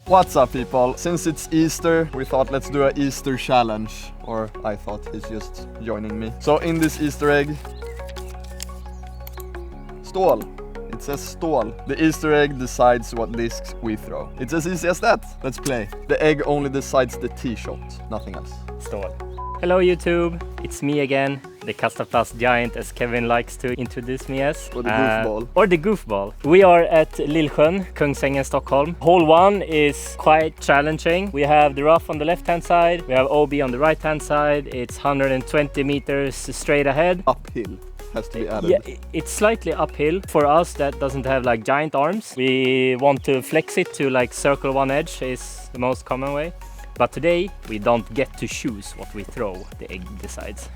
What's up, people? Since it's Easter, we thought let's do an Easter challenge. Or I thought, he's just joining me. So in this Easter egg, stål. It says stål. The Easter egg decides what discs we throw. It's as easy as that. Let's play. The egg only decides the tee shot, nothing else. Stål. Hello YouTube, it's me again, the Kastaplast giant as Kevin likes to introduce me as. Or the goofball. Or the goofball. We are at Lillsjön, Kungsängen, Stockholm. Hole 1 is quite challenging. We have the rough on the left hand side, we have OB on the right hand side. It's 120 meters straight ahead. Uphill has to be added. Yeah, it's slightly uphill. For us that doesn't have like giant arms, we want to flex it to like circle one edge is the most common way. But today we don't get to choose what we throw, the egg decides.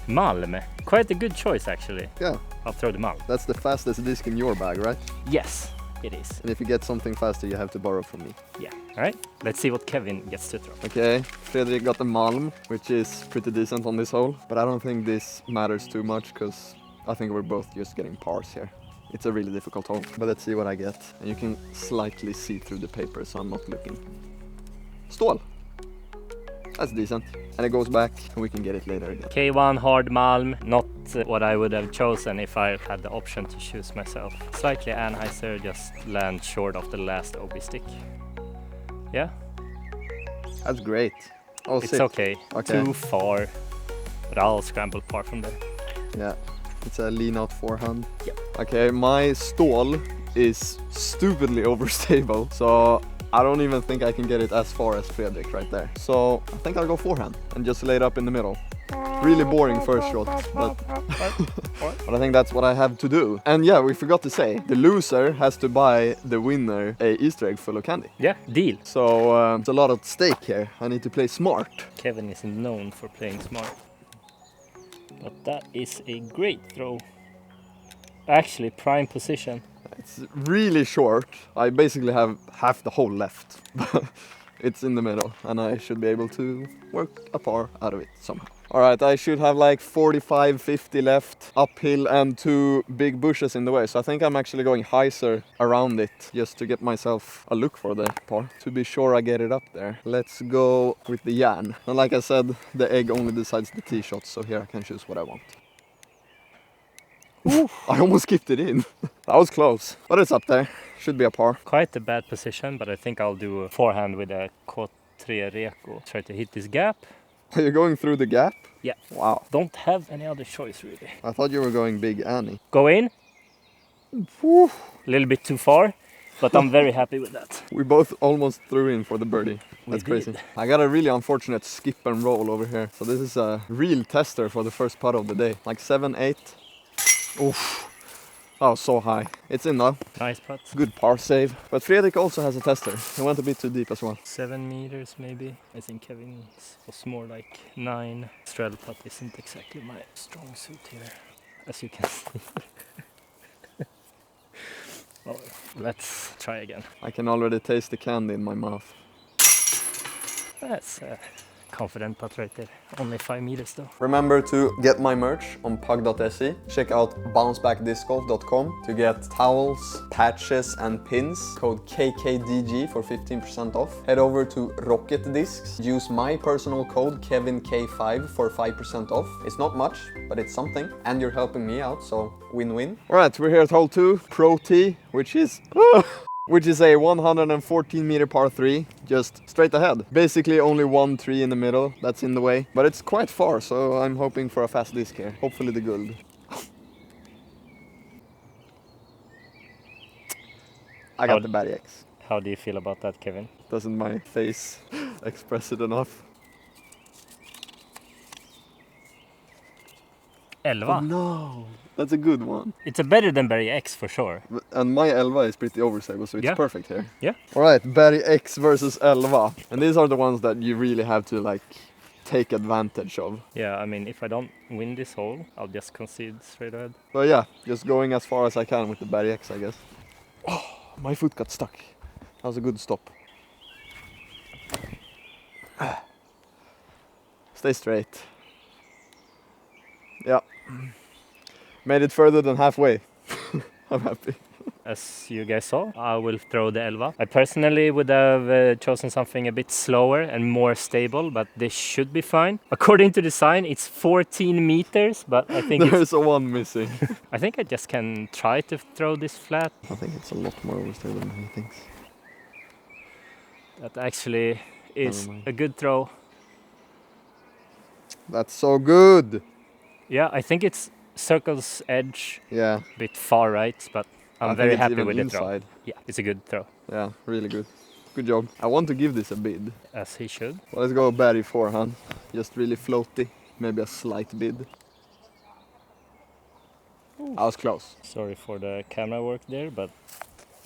Malm, quite a good choice actually. Yeah. I'll throw the malm. That's the fastest disc in your bag, right? Yes, it is. And if you get something faster, you have to borrow from me. Yeah, alright. Let's see what Kevin gets to throw. Okay, Fredrik got the malm, which is pretty decent on this hole. But I don't think this matters too much, because I think we're both just getting pars here. It's a really difficult hole, but let's see what I get. And you can slightly see through the paper, so I'm not looking. Stål. That's decent. And it goes back, and we can get it later again. K1 hard malm, not what I would have chosen if I had the option to choose myself. Slightly Anheuser, just land short of the last OB stick. Yeah? That's great. Oh, It's sick. okay. Too far, but I'll scramble par from there. Yeah. It's a lean out forehand. Yep. Okay, my stål is stupidly overstable, so I don't even think I can get it as far as Fredrik right there. So I think I'll go forehand and just lay it up in the middle. Really boring first shot, but but I think that's what I have to do. And yeah, we forgot to say, the loser has to buy the winner a Easter egg full of candy. Yeah, deal. So it's a lot at stake here. I need to play smart. Kevin is known for playing smart. But that is a great throw. Actually, prime position. It's really short. I basically have half the hole left. It's in the middle, and I should be able to work a par out of it somehow. Alright, I should have like 45, 50 left, uphill, and 2 big bushes in the way. So I think I'm actually going hyzer around it, just to get myself a look for the par, to be sure I get it up there. Let's go with the Jan. And like I said, the egg only decides the tee shots, so here I can choose what I want. I almost skipped it in. That was close, but it's up there. Should be a par. Quite a bad position, but I think I'll do a forehand with a K3 Reco. Try to hit this gap. Are you going through the gap? Yeah. Wow. Don't have any other choice really. I thought you were going Big Annie. Go in. Woo. A little bit too far, but I'm very happy with that. We both almost threw in for the birdie. That's crazy. I got a really unfortunate skip and roll over here. So this is a real tester for the first putt of the day. Like 7, 8. Oof. That was so high. It's in though. Nice putt. Good par save. But Fredrik also has a tester. He went a bit too deep as well. 7 meters maybe. I think Kevin's was more like 9. Straddle putt isn't exactly my strong suit here, as you can see. Well, let's try again. I can already taste the candy in my mouth. That's confident putt right there. Only 5 meters though. Remember to get my merch on pug.se. Check out bouncebackdiscgolf.com to get towels, patches and pins. Code KKDG for 15% off. Head over to Rocket Discs. Use my personal code KevinK5 for 5% off. It's not much, but it's something. And you're helping me out, so win-win. Alright, we're here at hole 2, Pro T, which is a 114 meter par 3, just straight ahead. Basically only 1 tree in the middle that's in the way, but it's quite far, so I'm hoping for a fast disc here. Hopefully the gold. I got the Barry X. How do you feel about that, Kevin? Doesn't my face express it enough? 11. Oh, no, that's a good one. It's a better than Barry X for sure. And my Elva is pretty overstable, so it's Yeah. perfect here. Yeah. Alright, Barry X versus Elva. And these are the ones that you really have to like take advantage of. Yeah, I mean, if I don't win this hole, I'll just concede straight ahead. So yeah, just going as far as I can with the Barry X, I guess. Oh, my foot got stuck. That was a good stop. Stay straight. Yeah. Made it further than halfway. I'm happy. As you guys saw, I will throw the Elva. I personally would have chosen something a bit slower and more stable, but this should be fine. According to the sign, it's 14 meters, but I think There's a one missing. I think I just can try to throw this flat. I think it's a lot more overstable than he thinks. That actually is Never mind. a good throw. That's so good. Yeah, I think it's circle's edge, Yeah. a bit far right, but I'm I very think it's happy even with the throw. inside. Yeah, it's a good throw, Yeah, really good. Good job. I want to give this a bid. as he should. Well, let's go Barry forehand. Just really floaty. Maybe a slight bid. I was close. Sorry for the camera work there, but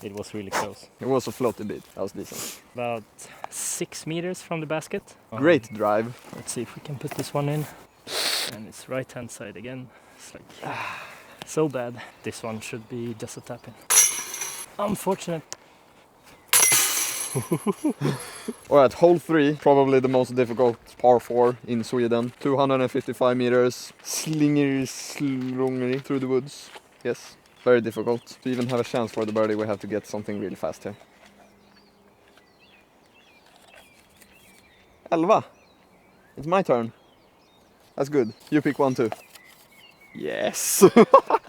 it was really close. It was a floaty bid. That was decent. About 6 meters from the basket. Great drive. Let's see if we can put this one in. And it's right hand side again. It's like so bad. This one should be just a tap in. Unfortunate. Alright, hole 3, probably the most difficult par 4 in Sweden. 255 meters, slungery through the woods. Yes, very difficult. To even have a chance for the birdie, we have to get something really fast here. Elva! It's my turn. That's good. You pick one too. Yes!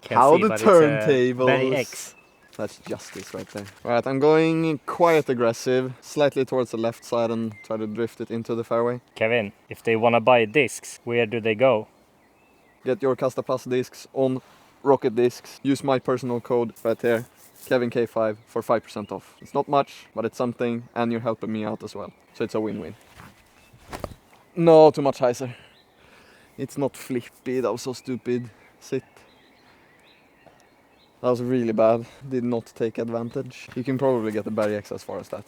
How the turntables! Very X. That's justice right there. Right, I'm going quite aggressive, slightly towards the left side and try to drift it into the fairway. Kevin, if they want to buy discs, where do they go? Get your Casta Plus discs on Rocket Discs. Use my personal code right here, KevinK5, for 5% off. It's not much, but it's something, and you're helping me out as well. So it's a win-win. No, too much hyzer. It's not flippy, that was so stupid. Sit. That was really bad. Did not take advantage. You can probably get the Barry X as far as that.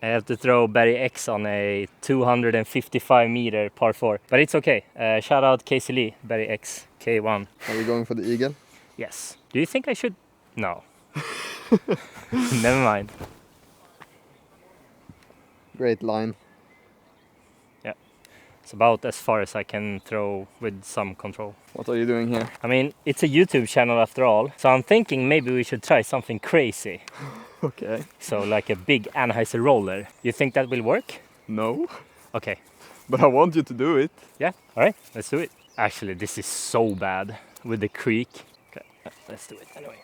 I have to throw Barry X on a 255 meter par 4, but it's okay. Shout out Casey Lee, Barry X, K1. Are we going for the eagle? Yes. Do you think I should? No. Never mind. Great line. It's about as far as I can throw with some control. What are you doing here? I mean, it's a YouTube channel after all, so I'm thinking maybe we should try something crazy. Okay. So like a big Anheuser roller. You think that will work? No. Okay. But I want you to do it. Yeah, alright, let's do it. Actually, this is so bad with the creek. Okay, let's do it anyway.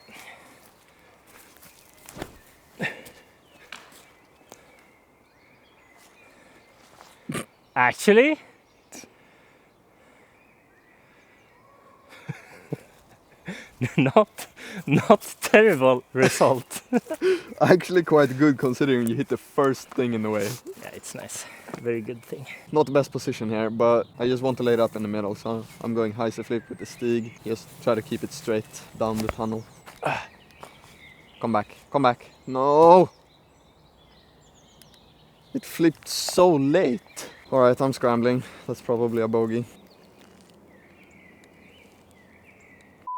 Actually, not terrible result. Actually quite good considering you hit the first thing in the way. Yeah, it's nice. Very good thing. Not the best position here, but I just want to lay it up in the middle, so I'm going hyzer flip with the Stig. Just try to keep it straight down the tunnel. Come back, come back. No! It flipped so late. Alright, I'm scrambling. That's probably a bogey.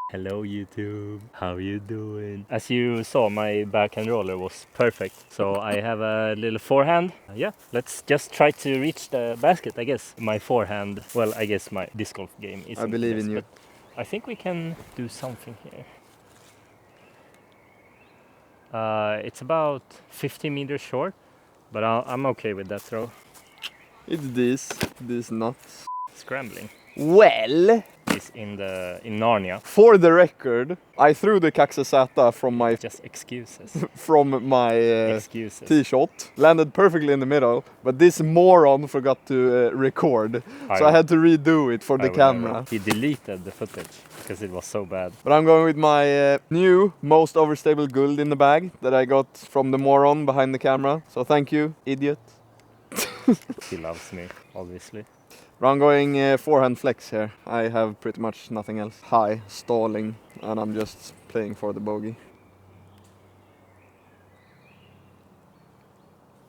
Hello YouTube, how you doing? As you saw, my backhand roller was perfect. So I have a little forehand. Yeah, let's just try to reach the basket, I guess. My forehand, well, I guess my disc golf game is. I believe in you. But I think we can do something here. It's about 50 meters short, but I'm okay with that throw. It's this nuts. Scrambling. Well, Is in Narnia. for the record, I threw the Kaxasata from my Just excuses. excuses. Tee shot, landed perfectly in the middle, but this moron forgot to record, so I had to redo it for the camera. He deleted the footage because it was so bad. But I'm going with my new most overstable guld in the bag that I got from the moron behind the camera. So thank you, idiot. He loves me, obviously. But I'm going forehand flex here. I have pretty much nothing else. High, stalling, and I'm just playing for the bogey.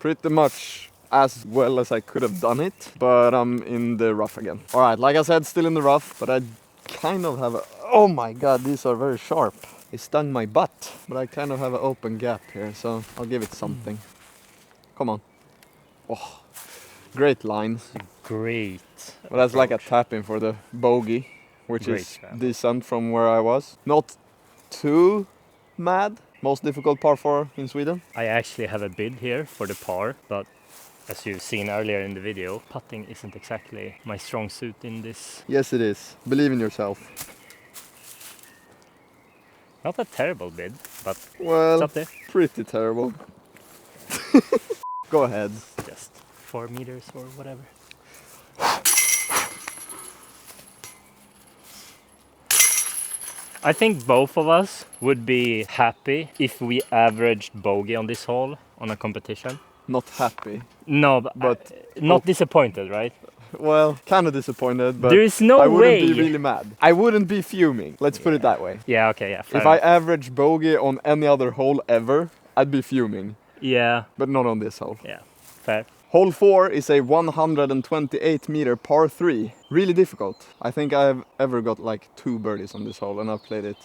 Pretty much as well as I could have done it, but I'm in the rough again. Alright, like I said, still in the rough, but I kind of have a... Oh my god, these are very sharp. It stung my butt, but I kind of have an open gap here, so I'll give it something. Come on. Oh, great line. Great. But that's like a tap in for the bogey, which Great is tap. decent from where I was. Not too mad. Most difficult par 4 in Sweden. I actually have a bid here for the par, but as you've seen earlier in the video, putting isn't exactly my strong suit in this. Yes, it is. Believe in yourself. Not a terrible bid, but Well, it's up there. pretty terrible. Go ahead. Just 4 meters or whatever. I think both of us would be happy if we averaged bogey on this hole on a competition. Not happy. No, but not oh. disappointed, right? Well, kind of disappointed, but there is no I wouldn't way. be really mad. I wouldn't be fuming. Let's put it that way. Yeah, okay, yeah. If I average bogey on any other hole ever, I'd be fuming. Yeah. But not on this hole. Yeah, fair. Hole 4 is a 128 meter par 3. Really difficult. I think I've ever got like 2 birdies on this hole, and I've played it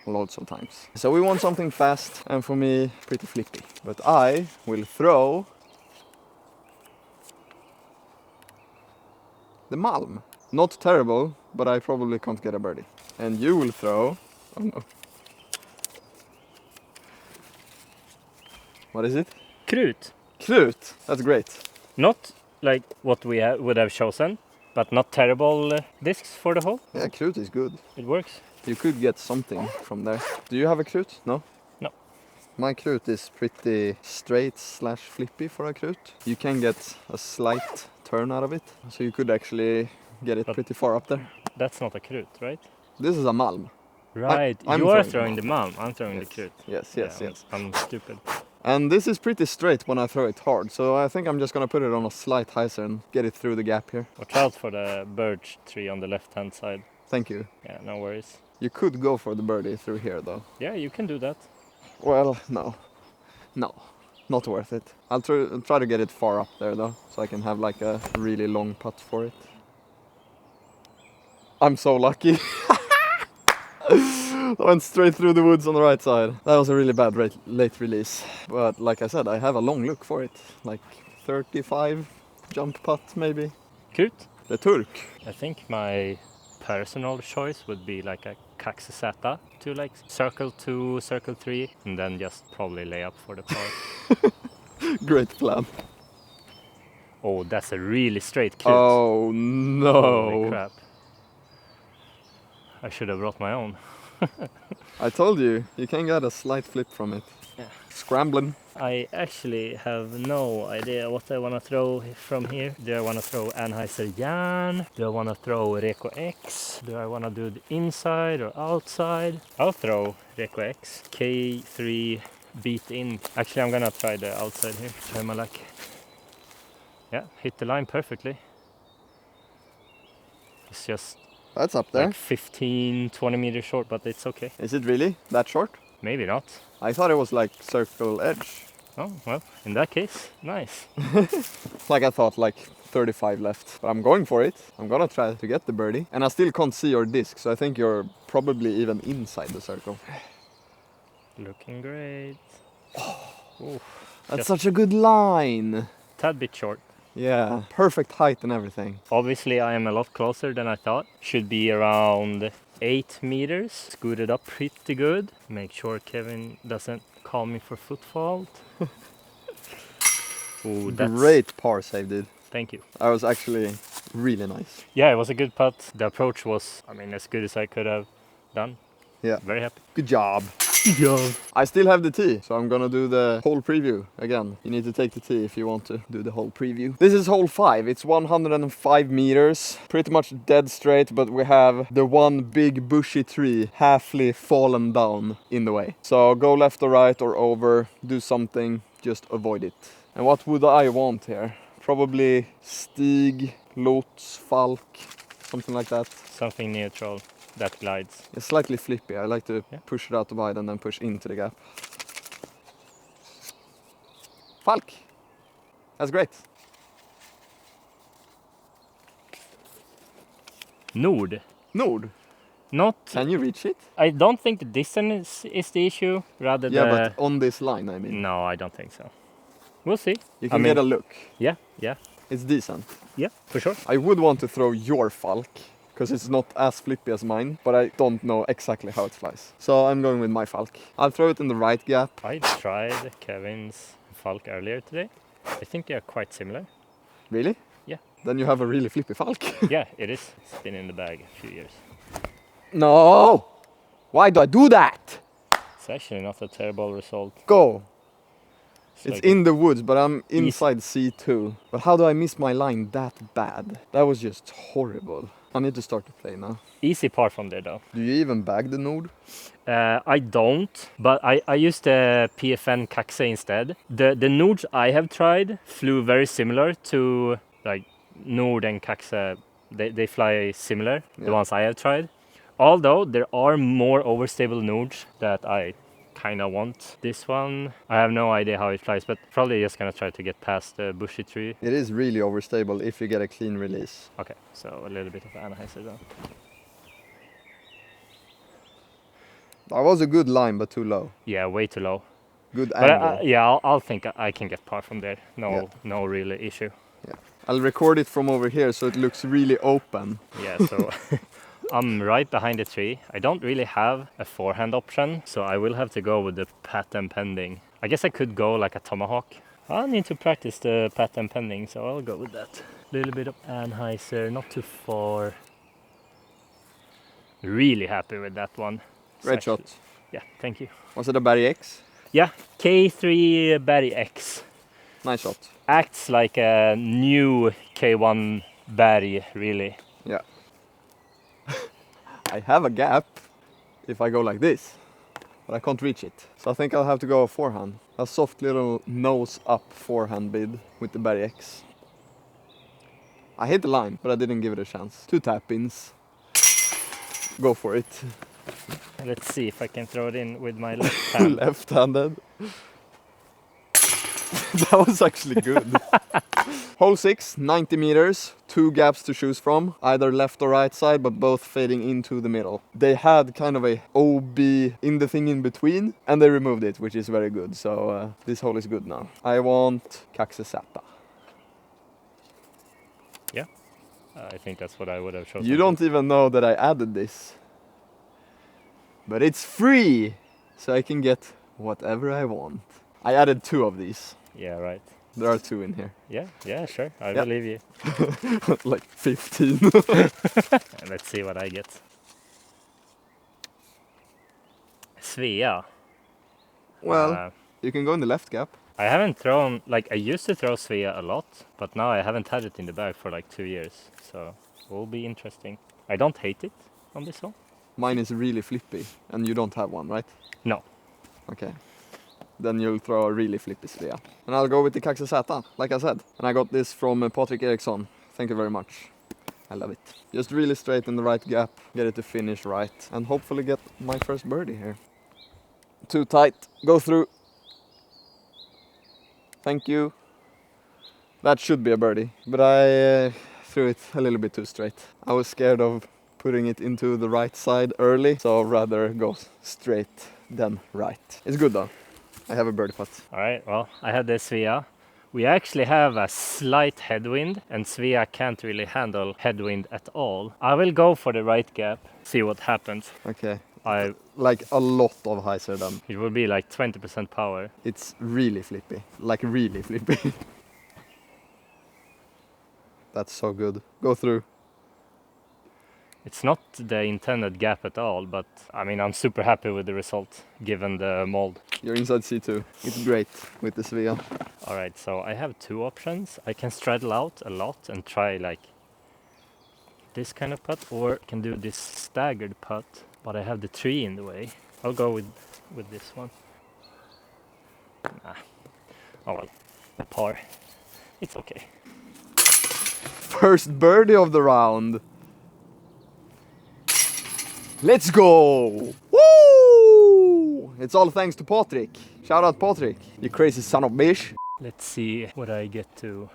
loads of times. So we want something fast, and for me, pretty flippy. But I will throw the Malm. Not terrible, but I probably can't get a birdie. And you will throw... Oh no. What is it? Krut. Krut. That's great. Not like what we would have chosen, but not terrible discs for the hole. Yeah, Krut is good. It works. You could get something from there. Do you have a Krut? No? No. My Krut is pretty straight / flippy for a Krut. You can get a slight turn out of it, so you could actually get it pretty far up there. That's not a Krut, right? This is a Malm. Right, I'm you are throwing the Malm, I'm throwing the Krut. Yes. I'm stupid. And this is pretty straight when I throw it hard, so I think I'm just gonna put it on a slight hyzer and get it through the gap here. Watch out for the birch tree on the left-hand side. Thank you. Yeah, no worries. You could go for the birdie through here though. Yeah, you can do that. Well, no. No, not worth it. I'll try to get it far up there though, so I can have like a really long putt for it. I'm so lucky. I went straight through the woods on the right side. That was a really bad late release. But like I said, I have a long look for it. Like 35 jump putt maybe. Krut? The Turk. I think my personal choice would be like a Kaxiseta to like circle 2, circle 3, and then just probably lay up for the par. Great plan. Oh, that's a really straight Krut. Oh no. Holy crap. I should have brought my own. I told you, you can get a slight flip from it. Yeah. Scrambling. I actually have no idea what I want to throw from here. Do I want to throw Anheuser Jan? Do I want to throw Reco X? Do I want to do the inside or outside? I'll throw Reco X. K3 beat in. Actually, I'm gonna try the outside here. Try my luck. Yeah, hit the line perfectly. It's just... That's up there. Like 15-20 meters short, but it's okay. Is it really that short? Maybe not. I thought it was like circle edge. Oh, well, in that case, nice. Like I thought, like 35 left. But I'm going for it. I'm gonna try to get the birdie. And I still can't see your disc, so I think you're probably even inside the circle. Looking great. Ooh, that's such a good line. Tad bit short. Yeah, perfect height and everything. Obviously, I am a lot closer than I thought. Should be around 8 meters. Scooted up pretty good. Make sure Kevin doesn't call me for foot fault. Ooh, that's great par save, dude. Thank you. That was actually really nice. Yeah, it was a good putt. The approach was, I mean, as good as I could have done. Yeah. Very happy. Good job. Good job. I still have the tee, so I'm gonna do the whole preview again. You need to take the tee if you want to do the whole preview. This is hole 5. It's 105 meters, pretty much dead straight, but we have the one big bushy tree halfly fallen down in the way. So go left or right or over, do something, just avoid it. And what would I want here? Probably Stig, Lutz, Falk, something like that. Something neutral. That glides. It's slightly flippy. I like to push it out wide and then push into the gap. Falk. That's great. Nord. Nord. Not. Can you reach it? I don't think the distance is the issue. Rather yeah, but on this line, I mean. No, I don't think so. We'll see. You can get a look. Yeah, yeah. It's decent. Yeah, for sure. I would want to throw your Falk. because it's not as flippy as mine, but I don't know exactly how it flies. So I'm going with my Falk. I'll throw it in the right gap. I tried Kevin's Falk earlier today. I think they are quite similar. Really? Yeah. Then you have a really flippy Falk. Yeah, it is. It's been in the bag a few years. No! Why do I do that? It's actually not a terrible result. Go! It's like in the woods, but I'm inside C2. But how do I miss my line that bad? That was just horrible. I need to start to play now. easy par from there though. Do you even bag the node? I don't, but I used the PFN Kaxe instead. The nodes I have tried flew very similar to like Nord and Kaxe. They fly similar, the ones I have tried. Although there are more overstable nodes that I kind of want. This one, I have no idea how it flies, but probably just gonna try to get past the bushy tree. It is really overstable if you get a clean release. Okay, so a little bit of Anheuser then. That was a good line, but too low. Yeah, way too low. Good But angle. yeah, I'll think I can get par from there. No real issue. Yeah. I'll record it from over here so it looks really open. Yeah, so I'm right behind the tree. I don't really have a forehand option, so I will have to go with the patent pending. I guess I could go like a tomahawk. I'll need to practice the patent pending, so I'll go with that. A little bit of Anheuser, not too far. Really happy with that one. Great shot. Yeah, thank you. Was it a Barry X? Yeah, K3 Barry X. Nice shot. Acts like a new K1 Barry, really. Yeah. I have a gap if I go like this, but I can't reach it. So I think I'll have to go forehand. A soft little nose up forehand bid with the Barry X. I hit the line, but I didn't give it a chance. 2 tap-ins. Go for it. Let's see if I can throw it in with my left hand. Left-handed. That was actually good. Hole 6, 90 meters, 2 gaps to choose from, either left or right side, but both fading into the middle. They had kind of a OB in the thing in between, and they removed it, which is very good. So this hole is good now. I want Kungsängen. Yeah, I think that's what I would have chosen. You don't even know that I added this. But it's free, so I can get whatever I want. I added 2 of these. Yeah, right. There are 2 in here. Yeah, sure. I believe you. Like 15. Let's see what I get. Svea. Well, you can go in the left gap. I haven't thrown, like I used to throw Svea a lot, but now I haven't had it in the bag for like 2 years. So it will be interesting. I don't hate it on this one. Mine is really flippy, and you don't have one, right? No. Okay. Then you'll throw a really flippy Svea. And I'll go with the Kungsängen, like I said. And I got this from Patrik Eriksson. Thank you very much. I love it. Just really straight in the right gap, get it to finish right, and hopefully get my first birdie here. Too tight, go through. Thank you. That should be a birdie, but I threw it a little bit too straight. I was scared of putting it into the right side early, so rather go straight than right. It's good though. I have a birdie putt. All right, well, I have the Svea. We actually have a slight headwind, and Svea can't really handle headwind at all. I will go for the right gap, see what happens. Okay. Like a lot of hyzer then. It will be like 20% power. It's really flippy. Like really flippy. That's so good. Go through. It's not the intended gap at all, but I mean, I'm super happy with the result given the mold. You're inside C2. It's great with the Svea. All right, so I have 2 options. I can straddle out a lot and try like this kind of putt, or can do this staggered putt, but I have the tree in the way. I'll go with this one. Nah. Oh well, a par. It's okay. First birdie of the round. Let's go! Woo! It's all thanks to Patrik. Shout out Patrik, you crazy son of a bitch. Let's see what I get to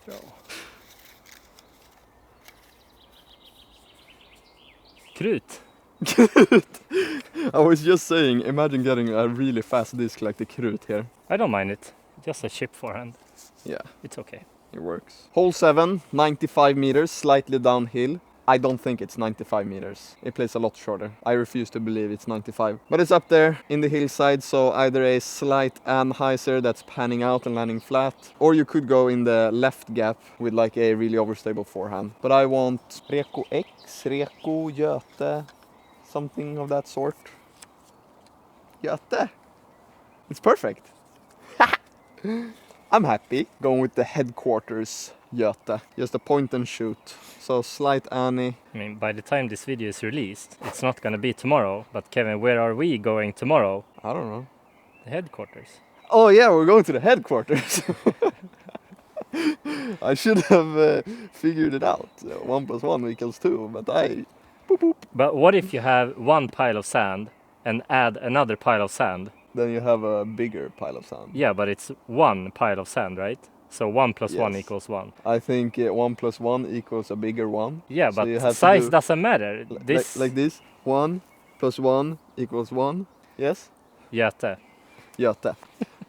throw. Krut. I was just saying, imagine getting a really fast disc like the Krut here. I don't mind it. Just a chip forehand. Yeah. It's okay. It works. Hole 7, 95 meters, slightly downhill. I don't think it's 95 meters. It plays a lot shorter. I refuse to believe it's 95. But it's up there in the hillside, so either a slight anhyzer that's panning out and landing flat, or you could go in the left gap with like a really overstable forehand. But I want Reko X, Reko, Göte, something of that sort. Göte! It's perfect! I'm happy going with the headquarters Göte. Just a point and shoot. So slight Annie. I mean, by the time this video is released, it's not gonna be tomorrow. But Kevin, where are we going tomorrow? I don't know. The headquarters. Oh yeah, we're going to the headquarters. I should have figured it out. 1 + 1 = 2, but I... Boop, boop. But what if you have one pile of sand and add another pile of sand? Then you have a bigger pile of sand. Yeah, but it's one pile of sand, right? So 1 + 1 Yes. = 1. I think 1 + 1 = a bigger one. Yeah, So you but have to size do doesn't matter. This like this. 1 + 1 = 1. Yes? Göte. Göte.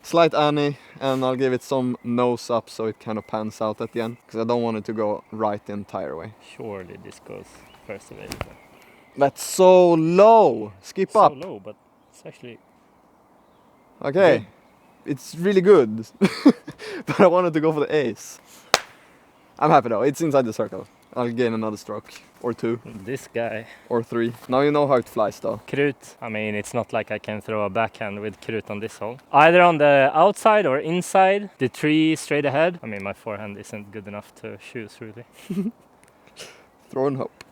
Slight Annie, and I'll give it some nose up so it kind of pans out at the end. Because I don't want it to go right the entire way. Surely this goes first available. That's so low! Skip So up! low, but it's actually Okay. good. It's really good. But I wanted to go for the ace. I'm happy though, it's inside the circle. I'll gain another stroke. Or 2. This guy. Or 3. Now you know how it flies though. Krut. I mean, it's not like I can throw a backhand with Krut on this hole. Either on the outside or inside, the tree straight ahead. I mean, my forehand isn't good enough to choose really. Throw and hope.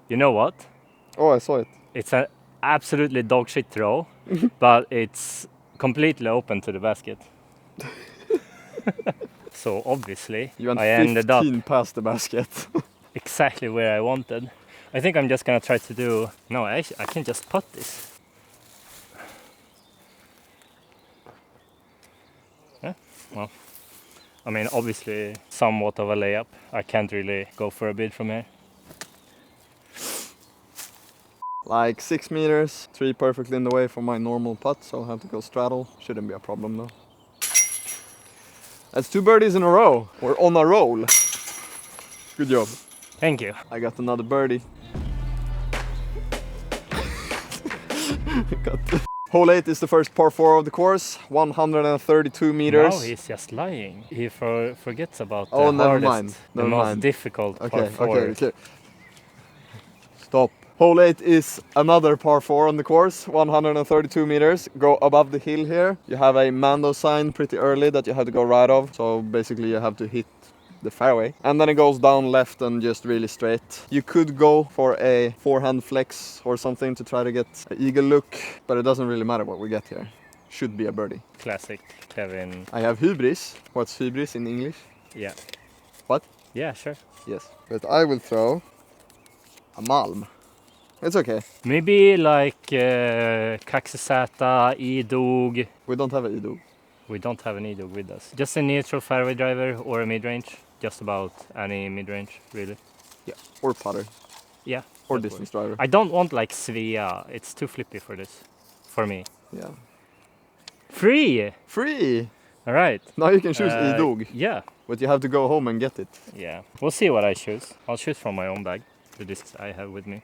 You know what? Oh, I saw it. It's an absolutely dog shit throw, but it's completely open to the basket. So obviously, You went I ended up 15 past the basket. exactly where I wanted. I think I'm just gonna try to do... No, I can just putt this. Yeah, well, I mean, obviously somewhat of a layup. I can't really go for a bid from here. Like 6 meters, 3 perfectly in the way for my normal putt, so I'll have to go straddle. Shouldn't be a problem though. That's 2 birdies in a row. We're on a roll. Good job. Thank you. I got another birdie. Hole 8 is the first par 4 of the course, 132 meters. Now he's just lying. He forgets about Oh, the never hardest, mind. the Never most mind. difficult par Okay, 4. okay. Stop. Hole 8 is another par 4 on the course, 132 meters. Go above the hill here. You have a Mando sign pretty early that you have to go right of. So basically you have to hit the fairway. And then it goes down left and just really straight. You could go for a forehand flex or something to try to get an eagle look, but it doesn't really matter what we get here. Should be a birdie. Classic Kevin. I have hybris. What's hybris in English? Yeah. What? Yeah, sure. Yes. But I will throw a Malm. It's okay. Maybe like Kaxesata, Idog. We don't have an Idog. We don't have an Idog with us. Just a neutral fairway driver or a mid-range. Just about any mid-range, really. Yeah. Or putter. Yeah. Or that distance works. driver. I don't want like Svea. It's too flippy for this. For me. Yeah. Free! Free! Alright. Now you can choose Idog. Yeah. But you have to go home and get it. Yeah. We'll see what I choose. I'll choose from my own bag. The discs I have with me.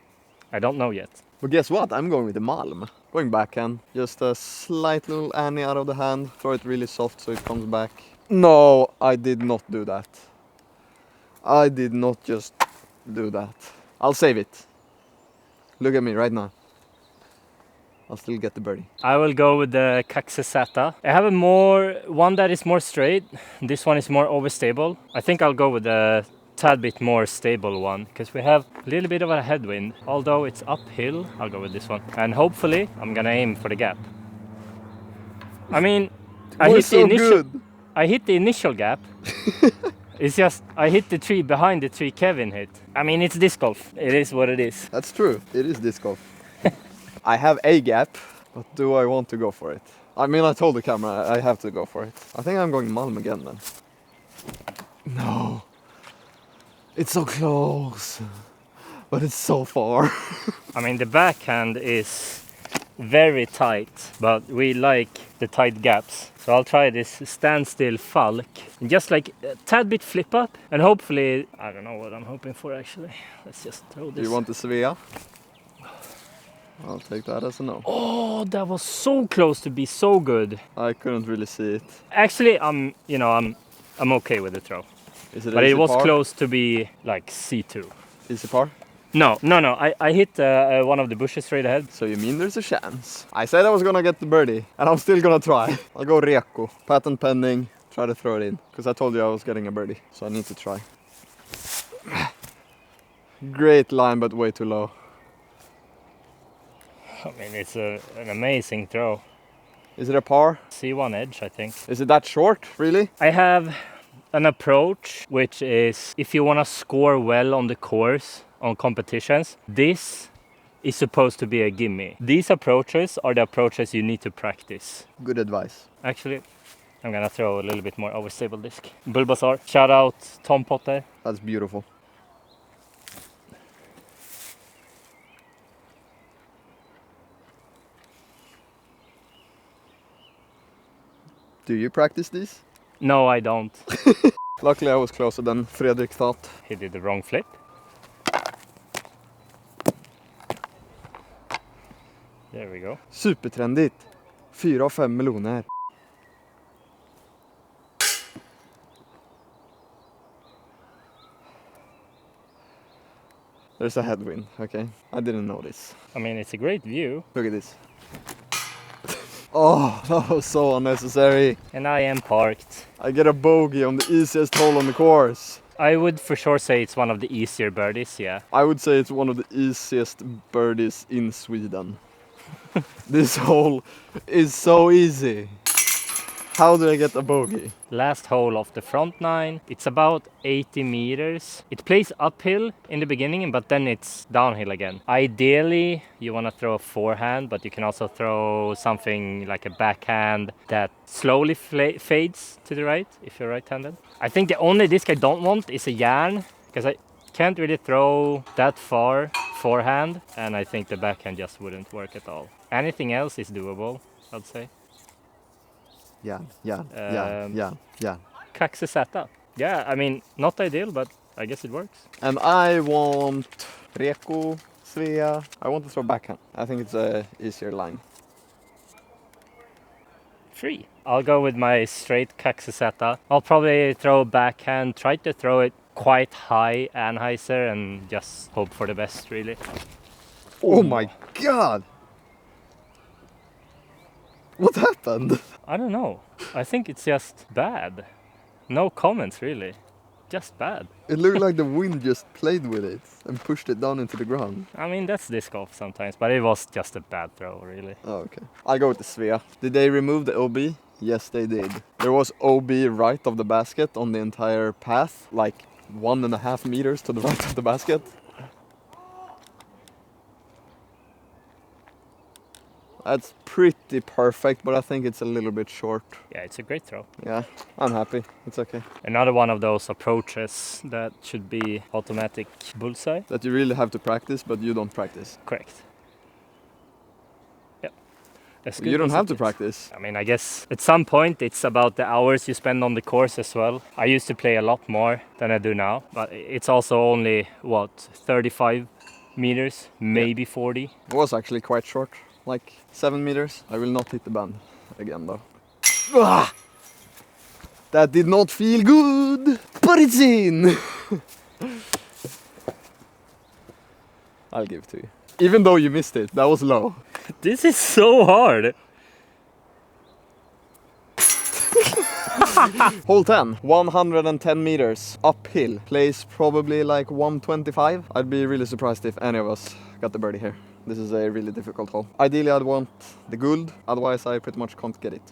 I don't know yet. But guess what? I'm going with the Malm. Going backhand. Just a slight little Annie out of the hand. Throw it really soft so it comes back. No, I did not do that. I did not just do that. I'll save it. Look at me right now. I'll still get the birdie. I will go with the Kaxesata. I have one that is more straight. This one is more overstable. I think I'll go with the tad bit more stable one because we have a little bit of a headwind. Although it's uphill, I'll go with this one. And hopefully I'm gonna aim for the gap. I mean, I hit the initial gap. It's just I hit the tree behind the tree Kevin hit. I mean, it's disc golf. It is what it is. That's true. It is disc golf. I have a gap, but do I want to go for it? I mean, I told the camera I have to go for it. I think I'm going Malm again then. No. It's so close. But it's so far. I mean, the backhand is very tight, but we like the tight gaps. So I'll try this standstill falk and just like a tad bit flip up, and hopefully, I don't know what I'm hoping for actually. Let's just throw this. Do you want the Svea? I'll take that as a no. Oh, that was so close to be so good. I couldn't really see it. Actually, I'm okay with the throw. Is it But it was par? close to be like C2. Easy par? No. I hit one of the bushes straight ahead. So you mean there's a chance? I said I was gonna get the birdie, and I'm still gonna try. I'll go Reko, patent pending, try to throw it in. Because I told you I was getting a birdie, so I need to try. Great line, but way too low. I mean, it's an amazing throw. Is it a par? C1 edge, I think. Is it that short, really? I have an approach, which is if you want to score well on the course, on competitions, this is supposed to be a gimme. These approaches are the approaches you need to practice. Good advice. Actually, I'm gonna throw a little bit more overstable disc. Bulbasaur, shout out Tom Potter. That's beautiful. Do you practice these? No, I don't. Luckily I was closer than Fredrik thought. He did the wrong flip. There we go. Supertrendigt. 4 av 5 meloner. There's a headwind, okay? I didn't notice. I mean, it's a great view. Look at this. Oh, that was so unnecessary. And I am parked. I get a bogey on the easiest hole on the course. I would for sure say it's one of the easier birdies, yeah. I would say it's one of the easiest birdies in Sweden. This hole is so easy. How did I get a bogey? Last hole of the front nine. It's about 80 meters. It plays uphill in the beginning, but then it's downhill again. Ideally, you want to throw a forehand, but you can also throw something like a backhand that slowly fades to the right, if you're right-handed. I think the only disc I don't want is a yarn, because I can't really throw that far forehand, and I think the backhand just wouldn't work at all. Anything else is doable, I'd say. Yeah. Kungsängen. Yeah, I mean, not ideal, but I guess it works. And I want Reko, Svea. I want to throw backhand. I think it's a easier line. 3. I'll go with my straight Kungsängen. I'll probably throw backhand, try to throw it quite high Anheuser and just hope for the best, really. Oh my god! What happened? I don't know. I think it's just bad. No comments, really. Just bad. It looked like the wind just played with it and pushed it down into the ground. I mean, that's disc golf sometimes, but it was just a bad throw, really. Oh, okay. I'll go with the Svea. Did they remove the OB? Yes, they did. There was OB right of the basket on the entire path, like 1.5 meters to the right of the basket. That's pretty perfect, but I think it's a little bit short. Yeah, it's a great throw. Yeah, I'm happy. It's okay. Another one of those approaches that should be automatic bullseye. That you really have to practice, but you don't practice. Correct. Yeah. You don't have to practice. I mean, I guess at some point it's about the hours you spend on the course as well. I used to play a lot more than I do now, but it's also only, what, 35 meters, maybe 40. It was actually quite short. Like 7 meters. I will not hit the band again though. Ah! That did not feel good, but it's in! I'll give it to you. Even though you missed it, that was low. This is so hard! Hole 10, 110 meters, uphill. Plays probably like 125. I'd be really surprised if any of us got the birdie here. This is a really difficult hole. Ideally I'd want the guld, otherwise I pretty much can't get it.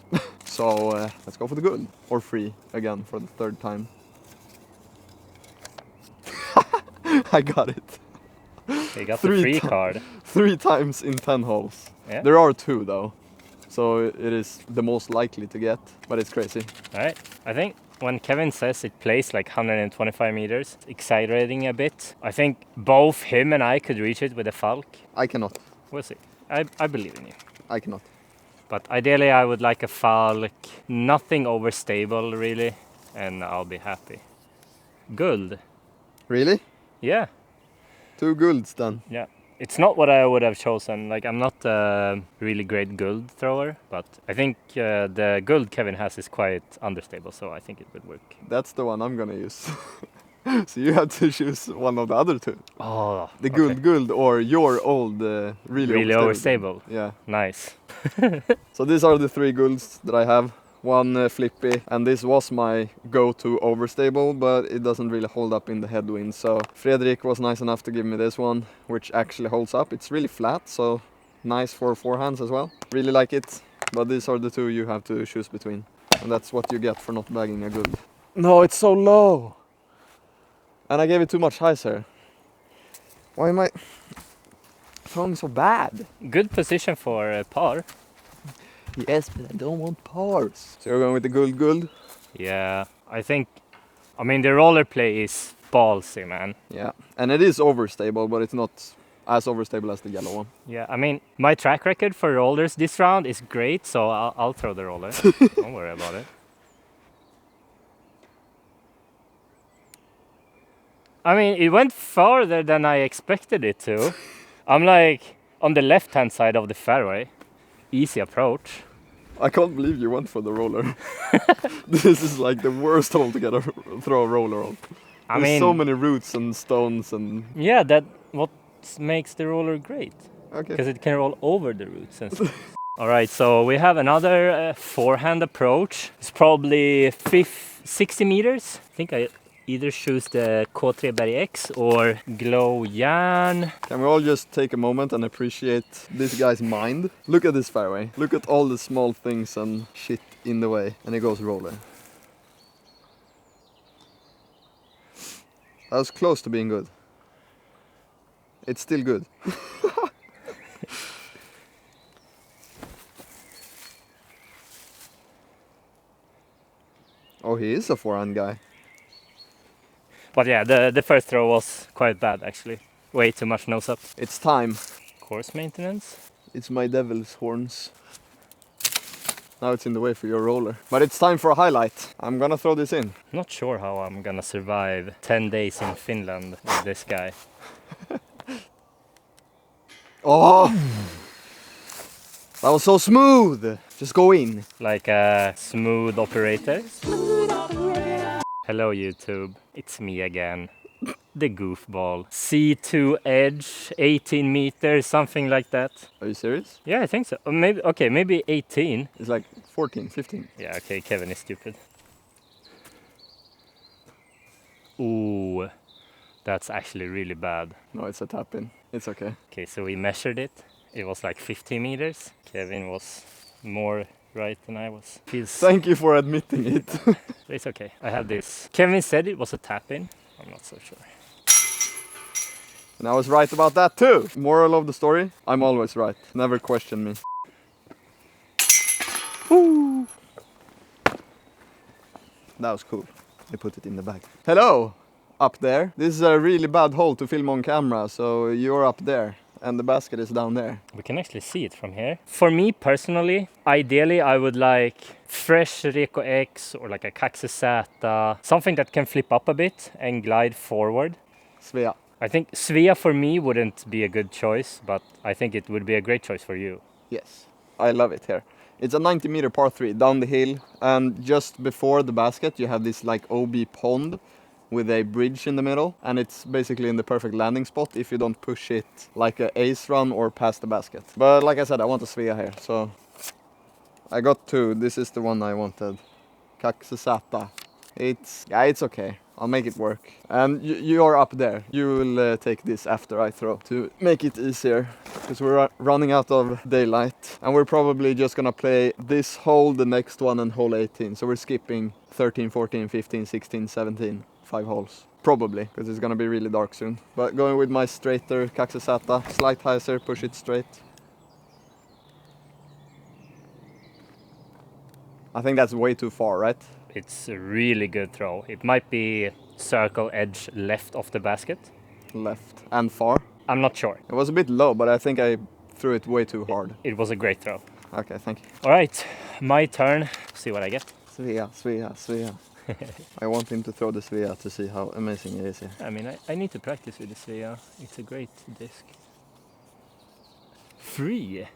So let's go for the guld. Or free, again, for the 3rd time. I got it. You got the free card. 3 times in 10 holes. Yeah. There are 2 though. So it is the most likely to get, but it's crazy. Alright, I think when Kevin says it plays like 125 meters, it's exaggerating a bit. I think both him and I could reach it with a falk. I cannot. We'll see. I believe in you. I cannot. But ideally I would like a falk, nothing overstable really, and I'll be happy. Guld. Really? Yeah. 2 gulds then. Yeah. It's not what I would have chosen. Like, I'm not a really great guld thrower, but I think the guld Kevin has is quite understable, so I think it would work. That's the one I'm gonna use. So you have to choose one of the other 2. Oh, The guld or your old really overstable. Yeah. Nice. So these are the 3 gulds that I have. One flippy, and this was my go-to overstable, but it doesn't really hold up in the headwind. So Fredrik was nice enough to give me this one, which actually holds up. It's really flat, so nice for forehands as well. Really like it, but these are the 2 you have to choose between. And that's what you get for not bagging a guld. No, it's so low! And I gave it too much hyzer. Why am I throwing so bad? Good position for a par. Yes, but I don't want pars. So you're going with the guld? Yeah, I mean the roller play is ballsy, man. Yeah, and it is overstable, but it's not as overstable as the yellow one. Yeah, I mean my track record for rollers this round is great, so I'll throw the roller. Don't worry about it. I mean, it went farther than I expected it to. I'm like on the left-hand side of the fairway. Easy approach. I can't believe you went for the roller. This is like the worst hole to get a throw a roller on. There's so many roots and stones and... Yeah, that's what makes the roller great. Okay. Because it can roll over the roots and stuff. Alright, so we have another forehand approach. It's probably 60 meters. I think I either choose the K3 Berg X or Glow Yarn. Can we all just take a moment and appreciate this guy's mind? Look at this fairway. Look at all the small things and shit in the way. And it goes roller. That was close to being good. It's still good. Oh, he is a forehand guy. But yeah, the first throw was quite bad actually. Way too much nose up. It's time. Course maintenance. It's my devil's horns. Now it's in the way for your roller. But it's time for a highlight. I'm gonna throw this in. Not sure how I'm gonna survive 10 days in Finland with this guy. Oh! That was so smooth! Just go in. Like a smooth operator. Hello YouTube, it's me again. The goofball. C2 edge, 18 meters, something like that. Are you serious? Yeah, I think so. Or maybe 18. It's like 14, 15. Yeah, okay, Kevin is stupid. Ooh, that's actually really bad. No, it's a tap in. It's okay. Okay, so we measured it. It was like 15 meters. Kevin was more right than I was. Thank you for admitting it. It's okay. I have this. Kevin said it was a tap in. I'm not so sure. And I was right about that too. Moral of the story, I'm always right. Never question me. Woo. That was cool. I put it in the bag. Hello, up there. This is a really bad hole to film on camera, so you're up there. And the basket is down there. We can actually see it from here. For me personally, ideally I would like fresh Reko X or like a Kungsängen, something that can flip up a bit and glide forward. Svea. I think Svea for me wouldn't be a good choice, but I think it would be a great choice for you. Yes, I love it here. It's a 90-meter par 3 down the hill, and just before the basket you have this like OB pond with a bridge in the middle, and it's basically in the perfect landing spot if you don't push it like a ace run or past the basket. But like I said, I want a Svea here, so I got 2. This is the one I wanted. Kungsängen. It's okay. I'll make it work. And you're up there. You will take this after I throw to make it easier, because we're running out of daylight, and we're probably just gonna play this hole, the next one, and hole 18. So we're skipping 13, 14, 15, 16, 17. 5 holes. Probably, because it's gonna be really dark soon. But going with my straighter Kungsängen, slight hyzer, push it straight. I think that's way too far, right? It's a really good throw. It might be circle edge left of the basket. Left and far? I'm not sure. It was a bit low, but I think I threw it way too hard. It was a great throw. Okay, thank you. All right, my turn. See what I get. Svea. I want him to throw the Svea to see how amazing it is here. I mean, I need to practice with the Svea. It's a great disc. Free.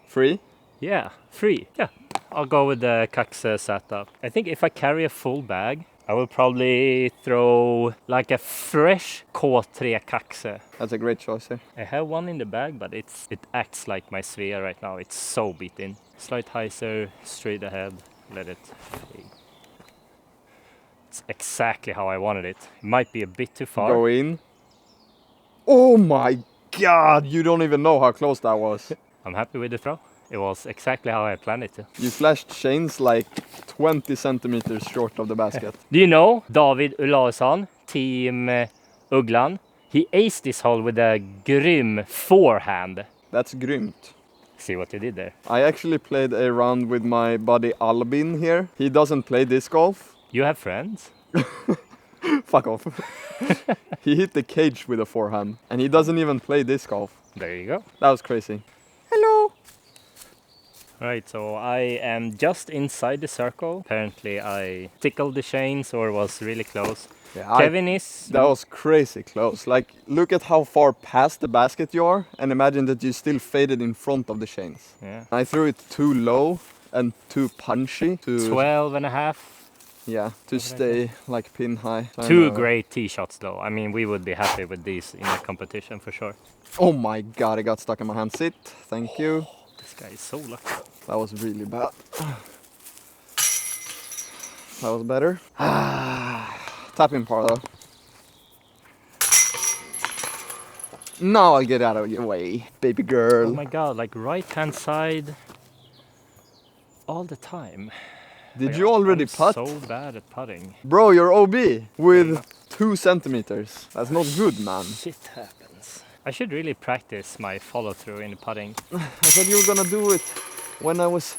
Free? Yeah, free. Yeah, I'll go with the Kaxe setup. I think if I carry a full bag, I will probably throw like a fresh K3 Kaxe. That's a great choice here. I have one in the bag, but it acts like my Svea right now. It's so beaten. Slight hyzer, straight ahead, let it fade. It's exactly how I wanted it. It might be a bit too far. Go in. Oh my god, you don't even know how close that was. I'm happy with the throw. It was exactly how I planned it to. You flashed chains like 20 centimeters short of the basket. Do you know David Olausson, team Ugglan? He aced this hole with a grym forehand. That's grymt. See what you did there. I actually played a round with my buddy Albin here. He doesn't play disc golf. You have friends? Fuck off. He hit the cage with a forehand and he doesn't even play disc golf. There you go. That was crazy. Hello. Right, so I am just inside the circle. Apparently I tickled the chains or was really close. Yeah, Kevin is... That was crazy close. Like, look at how far past the basket you are and imagine that you still faded in front of the chains. Yeah. I threw it too low and too punchy to... 12 and a half. Yeah, to stay like pin high. So Two great tee shots though. I mean, we would be happy with these in a competition for sure. Oh my god, it got stuck in my hand. Sit, thank you. This guy is so lucky. That was really bad. That was better. Tapping par though. Now I'll get out of your way, baby girl. Oh my god, like right hand side all the time. Did you already I'm putt? so bad at putting. Bro, you're OB with 2 centimeters. That's not good, man. Shit happens. I should really practice my follow through in the putting. I said you were gonna do it when I was,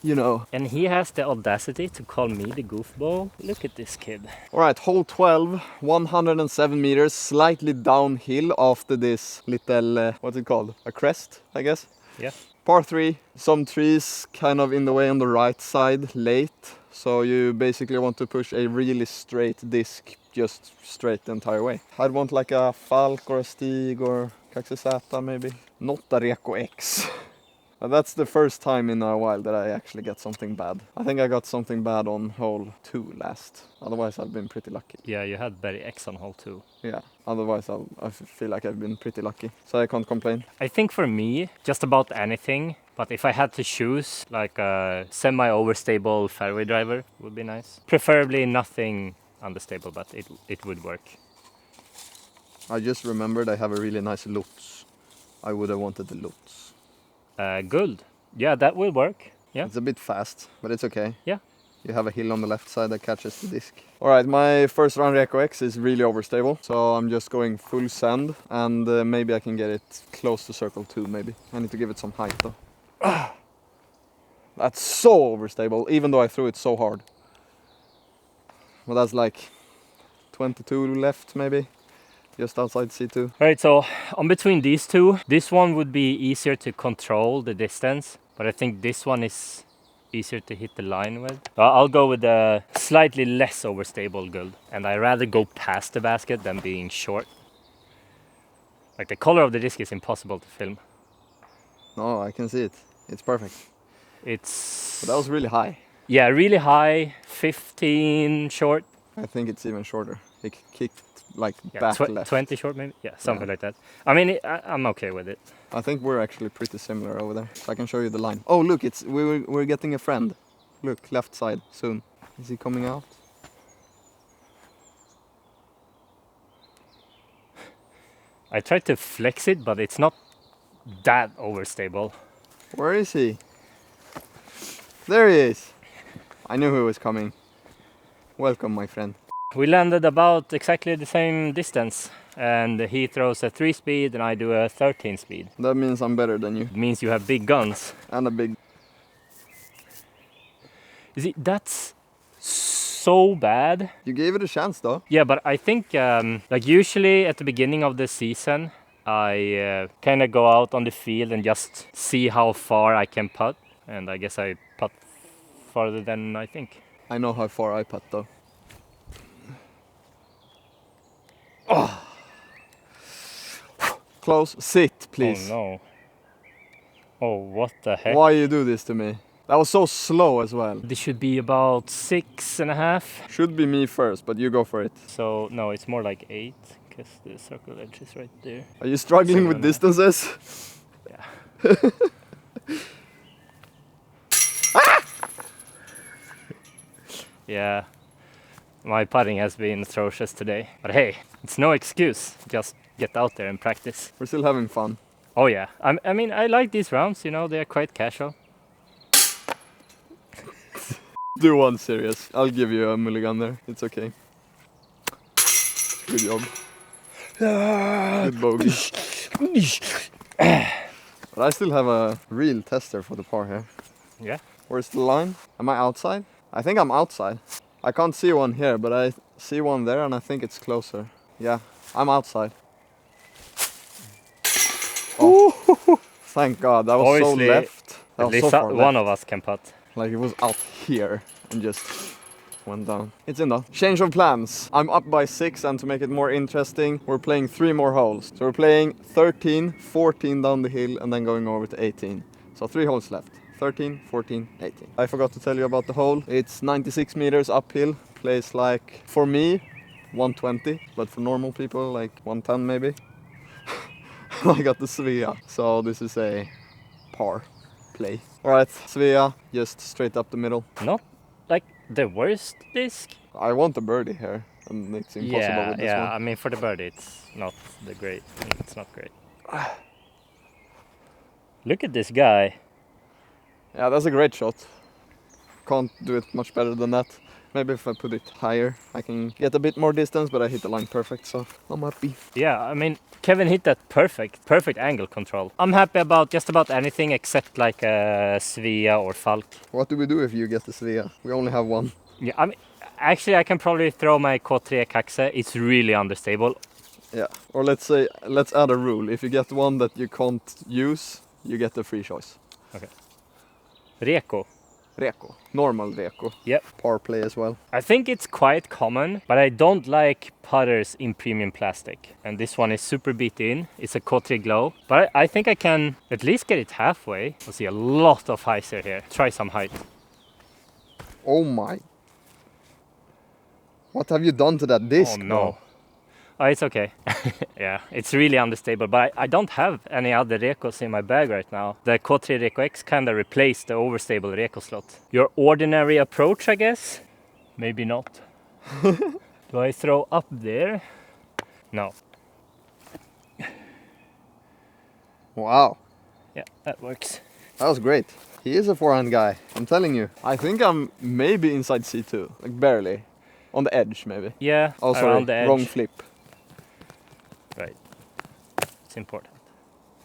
you know. And he has the audacity to call me the goofball. Look at this kid. Alright, hole 12, 107 meters, slightly downhill after this little, what's it called? A crest, I guess? Yeah. Par 3, some trees kind of in the way on the right side, late. So you basically want to push a really straight disc, just straight the entire way. I'd want like a Falk or a Stig or Kaxe Z maybe. Not a Reco X. But that's the first time in a while that I actually get something bad. I think I got something bad on hole 2 last. Otherwise I've been pretty lucky. Yeah, you had Berry X on hole 2. Yeah, otherwise I feel like I've been pretty lucky. So I can't complain. I think for me, just about anything. But if I had to choose, like a semi-overstable fairway driver would be nice. Preferably nothing understable, but it would work. I just remembered I have a really nice Lutz. I would have wanted the Lutz. Good. Yeah, that will work. Yeah. It's a bit fast, but it's okay. Yeah. You have a hill on the left side that catches the disc. Alright, my first round Reco X is really overstable. So I'm just going full sand and maybe I can get it close to circle 2 maybe. I need to give it some height though. That's so overstable, even though I threw it so hard. Well, that's like 22 left maybe. Just outside C2. Right, so on between these two, this one would be easier to control the distance, but I think this one is easier to hit the line with. I'll go with a slightly less overstable Guld, and I rather go past the basket than being short. Like the color of the disc is impossible to film. No, I can see it. It's perfect. It's... But that was really high. Yeah, really high, 15 short. I think it's even shorter. It kicked like Yeah, back left. 20 short maybe? Yeah, something like that. I mean, I'm okay with it. I think we're actually pretty similar over there. So I can show you the line. Oh, look, we're getting a friend. Look, left side soon. Is he coming out? I tried to flex it, but it's not that overstable. Where is he? There he is. I knew he was coming. Welcome, my friend. We landed about exactly the same distance, and he throws a 3-speed and I do a 13-speed. That means I'm better than you. It means you have big guns. And a big... You see, that's so bad. You gave it a chance though. Yeah, but I think like usually at the beginning of the season, I kind of go out on the field and just see how far I can putt. And I guess I putt farther than I think. I know how far I putt though. Oh. Close. Sit, please. Oh no. Oh, what the heck? Why you do this to me? That was so slow as well. This should be about 6.5. Should be me first, but you go for it. So, no, it's more like 8, because the circle edge is right there. Are you struggling with 7.5. distances? Yeah. Yeah. My putting has been atrocious today. But hey, it's no excuse. Just get out there and practice. We're still having fun. Oh yeah. I mean, I like these rounds, you know, they're quite casual. Do one serious. I'll give you a mulligan there. It's okay. Good job. Good bogey. But I still have a real tester for the par here. Yeah. Where's the line? Am I outside? I think I'm outside. I can't see one here, but I see one there and I think it's closer. Yeah, I'm outside. Oh, thank God, that was Obviously, so left. That At was least so far one left. of us can putt. Like it was out here and just went down. It's in though. Change of plans. I'm up by 6 and to make it more interesting, we're playing 3 more holes. So we're playing 13, 14 down the hill and then going over to 18. So 3 holes left. 13, 14, 18. I forgot to tell you about the hole. It's 96 meters uphill. Plays like, for me, 120. But for normal people, like 110 maybe. I got the Svea. So this is a par play. Alright, Svea, just straight up the middle. Not like the worst disc. I want a birdie here, and it's impossible with this yeah. one. I mean, for the birdie, it's not the great. It's not great. Look at this guy. Yeah, that's a great shot. Can't do it much better than that. Maybe if I put it higher, I can get a bit more distance, but I hit the line perfect, so I'm happy. Yeah, I mean, Kevin hit that perfect angle control. I'm happy about just about anything except like a Svea or Falk. What do we do if you get the Svea? We only have one. Yeah, I mean, actually, I can probably throw my K3 Kaxe. It's really understable. Yeah, or let's add a rule. If you get one that you can't use, you get the free choice. Okay. Reko. Reko. Normal Reko. Yep. Par play as well. I think it's quite common, but I don't like putters in premium plastic. And this one is super beat in. It's a K3 Glow. But I think I can at least get it halfway. We'll see a lot of hyzer here. Try some height. Oh my. What have you done to that disc? Oh no. Oh, it's okay. Yeah, it's really unstable, but I don't have any other Rekos in my bag right now. The K3 Reko X kind of replaced the overstable Reko slot. Your ordinary approach, I guess? Maybe not. Do I throw up there? No. Wow. Yeah, that works. That was great. He is a forehand guy, I'm telling you. I think I'm maybe inside C2, like barely. On the edge, maybe. Yeah, oh, sorry, around the edge. wrong flip. Right. It's important.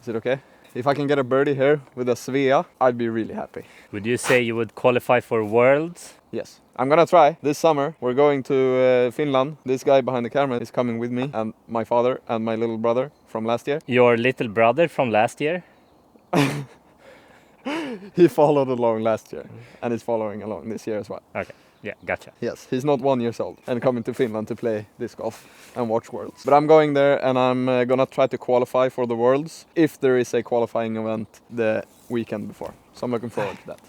Is it okay? If I can get a birdie here with a Svea, I'd be really happy. Would you say you would qualify for Worlds? Yes. I'm gonna try. This summer, we're going to Finland. This guy behind the camera is coming with me, and my father and my little brother from last year. Your little brother from last year? He followed along last year, and is following along this year as well. Okay. Yeah, gotcha. Yes, he's not 1 year old and coming to Finland to play disc golf and watch Worlds. But I'm going there and I'm gonna try to qualify for the Worlds if there is a qualifying event the weekend before. So I'm looking forward to that.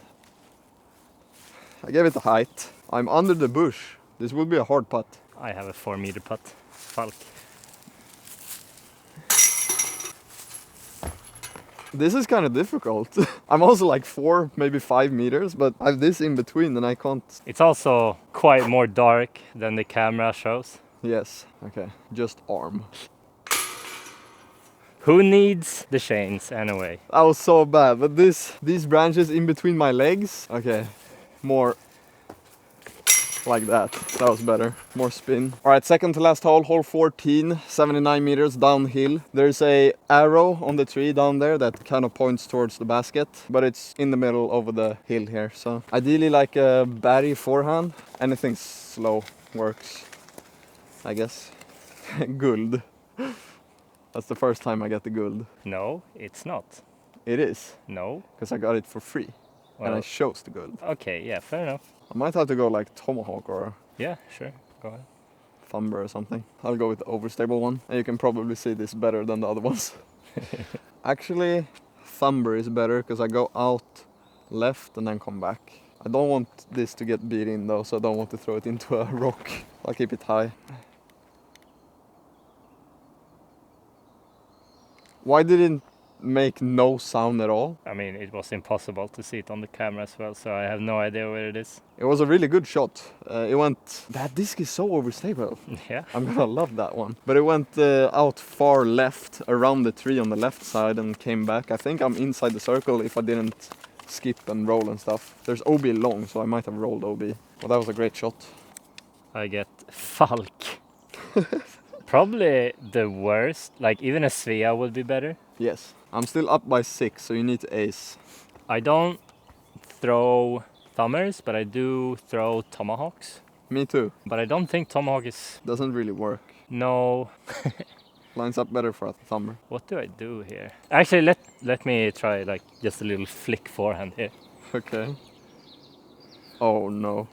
I gave it a height. I'm under the bush. This will be a hard putt. I have a 4-meter putt. Falk. This is kind of difficult. I'm also like 4, maybe 5 meters, but I have this in between and I can't... It's also quite more dark than the camera shows. Yes, okay, just arm. Who needs the chains anyway? That was so bad, but these branches in between my legs, okay, more like that. That was better. More spin. All right, second to last hole, hole 14, 79 meters downhill. There's a arrow on the tree down there that kind of points towards the basket, but it's in the middle over the hill here. So ideally like a batty forehand. Anything slow works, I guess. Guld. That's the first time I get the guld. No, it's not. It is, No. because I got it for free. And I Well, chose the guld. okay, yeah, fair enough. I might have to go like tomahawk or Yeah, sure. Go ahead. thumber or something. I'll go with the overstable one. And you can probably see this better than the other ones. Actually, thumber is better because I go out left and then come back. I don't want this to get beat in though, so I don't want to throw it into a rock. I'll keep it high. Why did it make no sound at all? I mean, it was impossible to see it on the camera as well, so I have no idea where it is. It was a really good shot. It went... That disc is so overstable. Yeah. I'm gonna love that one. But it went out far left, around the tree on the left side and came back. I think I'm inside the circle if I didn't skip and roll and stuff. There's OB long, so I might have rolled OB. But that was a great shot. I get Falk. Probably the worst. Like, even a Svea would be better. Yes. I'm still up by 6, so you need to ace. I don't throw thumbers, but I do throw tomahawks. Me too. But I don't think tomahawk is... Doesn't really work. No. Lines up better for a thumber. What do I do here? Actually, let me try like just a little flick forehand here. Okay. Oh no.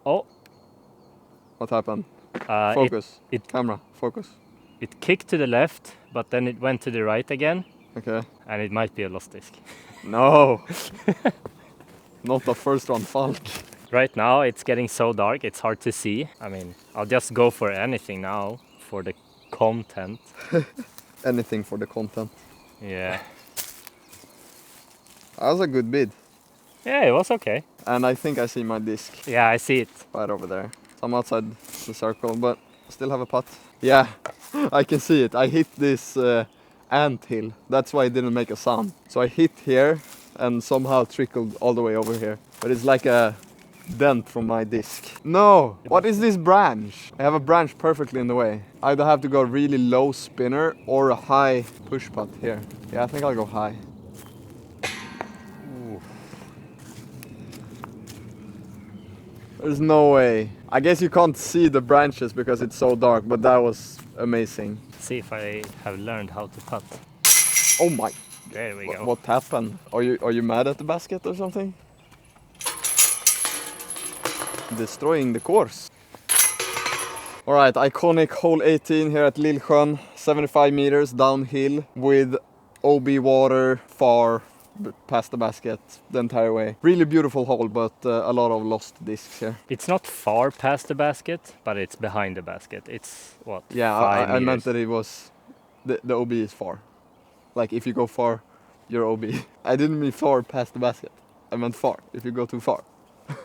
Oh. What happened? Uh, Focus. it- Camera. Focus. It kicked to the left, but then it went to the right again, Okay. and it might be a lost disc. No. Not the first one, Falk. Right now, it's getting so dark, it's hard to see. I mean, I'll just go for anything now for the content. Anything for the content. Yeah. That was a good bid. Yeah, it was okay. And I think I see my disc Yeah, I see it. right over there. So I'm outside the circle, but still have a putt. Yeah, I can see it. I hit this ant hill. That's why it didn't make a sound. So I hit here and somehow trickled all the way over here. But it's like a dent from my disc. No! What is this branch? I have a branch perfectly in the way. I either have to go really low spinner or a high push putt here. Yeah, I think I'll go high. There's no way. I guess you can't see the branches because it's so dark, but that was amazing. See if I have learned how to putt. Oh my! There we go. What happened? Are you mad at the basket or something? Destroying the course. All right, iconic hole 18 here at Lillsjön, 75 meters downhill with OB water far past the basket the entire way. Really beautiful hole, but a lot of lost discs here. It's not far past the basket, but it's behind the basket. It's what? Yeah, 5 I meant meters? that it was the OB is far. Like if you go far, you're OB. I didn't mean far past the basket. I meant far. If you go too far.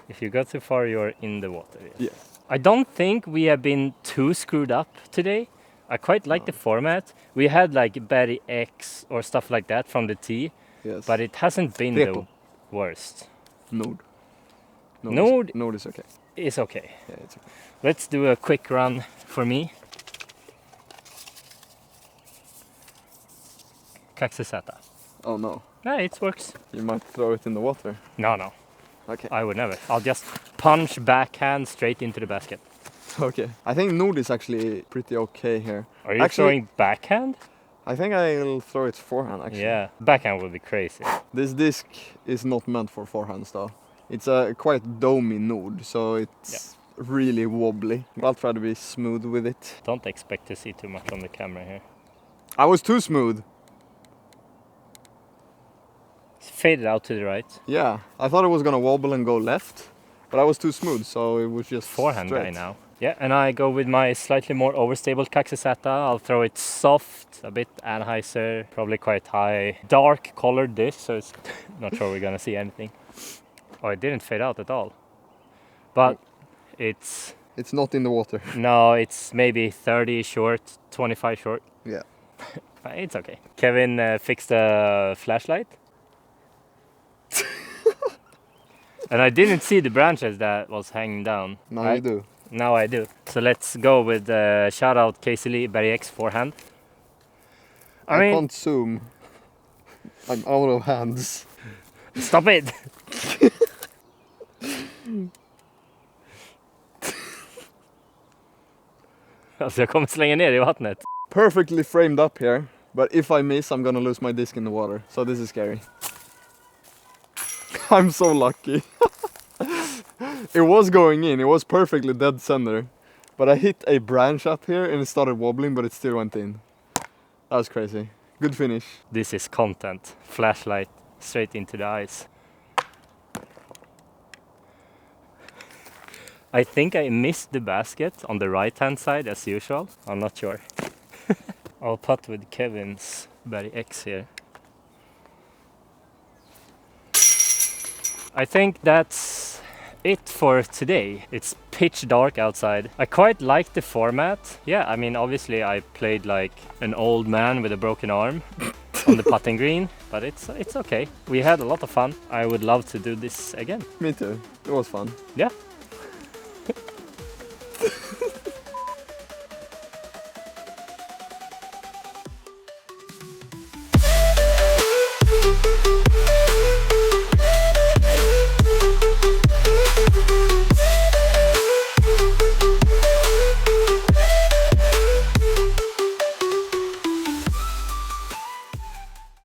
If you go too far, you're in the water. Yes. Yes. I don't think we have been too screwed up today. I quite like the format. We had like Berry X or stuff like that from the tee, Yes. but it hasn't been Repo. the worst. Nord. Nord is okay. It's okay. Yeah, it's okay. Let's do a quick run for me. Kaxisata. Oh no. No, it works. You might throw it in the water. No. Okay. I would never. I'll just punch backhand straight into the basket. Okay. I think Nord is actually pretty okay here. Are you Actually- throwing backhand? I think I'll throw it forehand actually. Yeah, backhand would be crazy. This disc is not meant for forehands though. It's a quite domey Nord, so it's really wobbly. I'll try to be smooth with it. Don't expect to see too much on the camera here. I was too smooth. Fade it out to the right. Yeah, I thought it was gonna wobble and go left, but I was too smooth, so it was just Forehand straight. guy now. Yeah, and I go with my slightly more overstable Kaxisata. I'll throw it soft, a bit Anheuser, probably quite high. Dark colored disc, so it's not sure we're gonna see anything. Oh, it didn't fade out at all. But it's, It's not in the water. no, it's maybe 30 short, 25 short. Yeah. It's okay. Kevin fixed a flashlight. And I didn't see the branches that was hanging down. Now you do. Now I do. So let's go with shout out Casey Lee, Berry X forehand. I mean, can't zoom. I'm out of hands. stop it! Alltså jag kommer slänga ner i vattnet. Perfectly framed up here, but if I miss I'm gonna lose my disc in the water. So this is scary. I'm so lucky. It was going in, it was perfectly dead center. But I hit a branch up here and it started wobbling, but it still went in. That was crazy. Good finish. This is content. Flashlight straight into the eyes. I think I missed the basket on the right hand side as usual. I'm not sure. I'll putt with Kevin's Berry X here. I think that's it for today. It's pitch dark outside. I quite like the format. Yeah, I mean obviously I played like an old man with a broken arm on the putting green, but it's okay. We had a lot of fun. I would love to do this again. Me too. It was fun. Yeah.